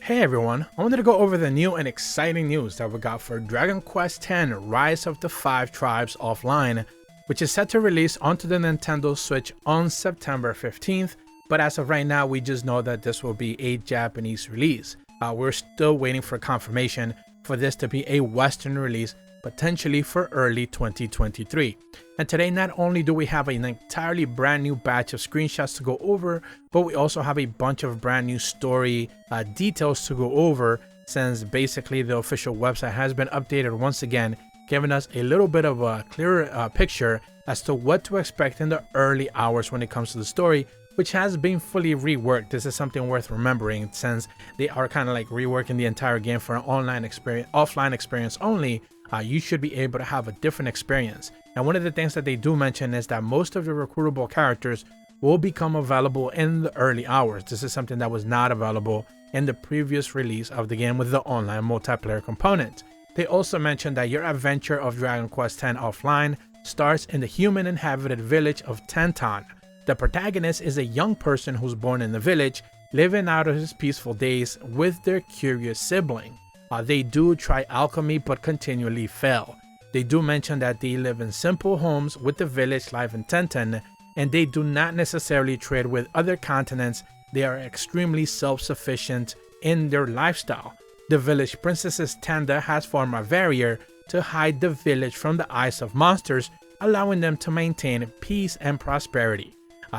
Hey everyone, I wanted to go over the new and exciting news that we got for Dragon Quest X Rise of the Five Tribes Offline, which is set to release onto the Nintendo Switch on September 15th, but as of right now we just know that this will be a Japanese release. We're still waiting for confirmation for this to be a Western release, potentially for early 2023. And today not only do we have an entirely brand new batch of screenshots to go over, but we also have a bunch of brand new story details to go over, since basically the official website has been updated once again, giving us a little bit of a clearer picture as to what to expect in the early hours when it comes to the story, which has been fully reworked. This is something worth remembering, since they are kind of like reworking the entire game for an online experience, offline experience only. You should be able to have a different experience. And one of the things that they do mention is that most of the recruitable characters will become available in the early hours. This is something that was not available in the previous release of the game with the online multiplayer component. They also mentioned that your adventure of Dragon Quest X Offline starts in the human inhabited village of Tentan. The protagonist is a young person who's born in the village, living out of his peaceful days with their curious sibling. They do try alchemy but continually fail. They do mention that they live in simple homes with the village life in Tentan, and they do not necessarily trade with other continents. They are extremely self-sufficient in their lifestyle. The village princess Tanda has formed a barrier to hide the village from the eyes of monsters, allowing them to maintain peace and prosperity.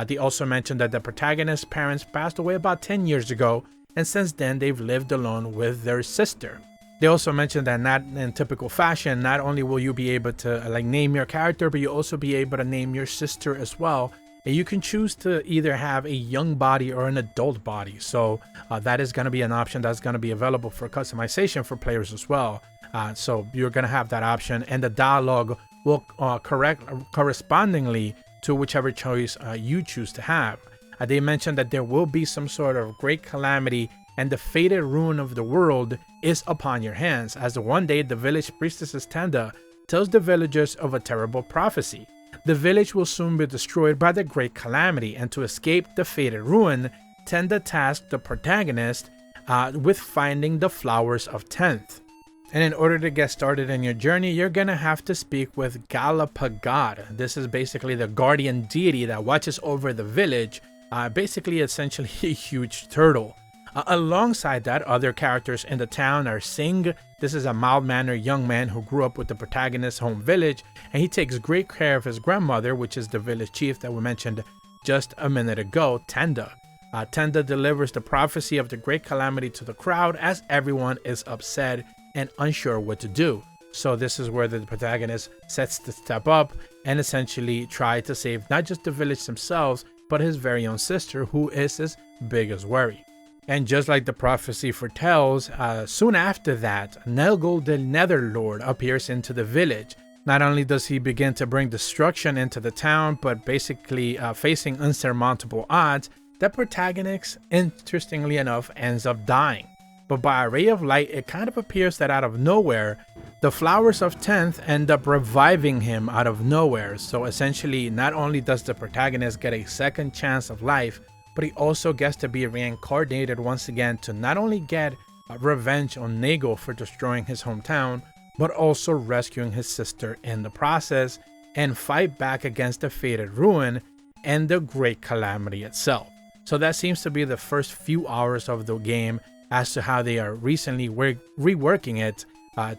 They also mentioned that the protagonist's parents passed away about 10 years ago, and since then they've lived alone with their sister. They also mentioned that not in typical fashion, not only will you be able to name your character, but you'll also be able to name your sister as well. And you can choose to either have a young body or an adult body. So that is going to be an option that's going to be available for customization for players as well. So you're going to have that option, and the dialogue will correct correspondingly to whichever choice you choose to have. They mentioned that there will be some sort of great calamity, and the fated ruin of the world is upon your hands, as one day the village priestess Tanda tells the villagers of a terrible prophecy. The village will soon be destroyed by the great calamity, and to escape the fated ruin, Tanda tasked the protagonist with finding the flowers of 10th. And in order to get started in your journey, you're gonna have to speak with Galapagod. This is basically the guardian deity that watches over the village, basically essentially a huge turtle. Alongside that, other characters in the town are Singh. This is a mild-mannered young man who grew up with the protagonist's home village, and he takes great care of his grandmother, which is the village chief that we mentioned just a minute ago, Tanda. Tanda delivers the prophecy of the great calamity to the crowd as everyone is upset and unsure what to do. So this is where the protagonist sets to step up and essentially try to save not just the village themselves, but his very own sister, who is his biggest worry. And just like the prophecy foretells, soon after that, Nelgul the Netherlord appears into the village. Not only does he begin to bring destruction into the town, but basically facing unsurmountable odds, the protagonist, interestingly enough, ends up dying. But by a ray of light, it kind of appears that out of nowhere, the flowers of 10th end up reviving him out of nowhere. So essentially, not only does the protagonist get a second chance of life, but he also gets to be reincarnated once again to not only get revenge on Nagel for destroying his hometown, but also rescuing his sister in the process, and fight back against the fated ruin and the great calamity itself. So that seems to be the first few hours of the game as to how they are recently reworking it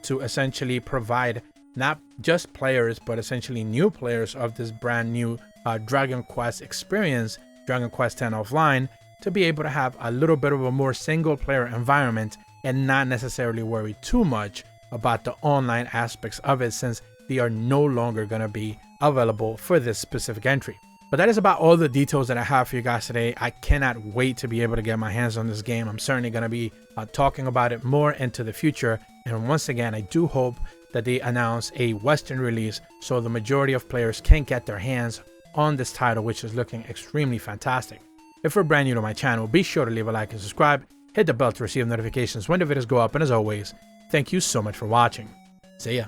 to essentially provide not just players, but essentially new players of this brand new Dragon Quest experience, Dragon Quest X Offline, to be able to have a little bit of a more single player environment and not necessarily worry too much about the online aspects of it, since they are no longer going to be available for this specific entry. But that is about all the details that I have for you guys today. I cannot wait to be able to get my hands on this game. I'm certainly going to be talking about it more into the future. And once again, I do hope that they announce a Western release so the majority of players can get their hands on this title, which is looking extremely fantastic. If you're brand new to my channel, be sure to leave a like and subscribe. Hit the bell to receive notifications when the videos go up. And as always, thank you so much for watching. See ya.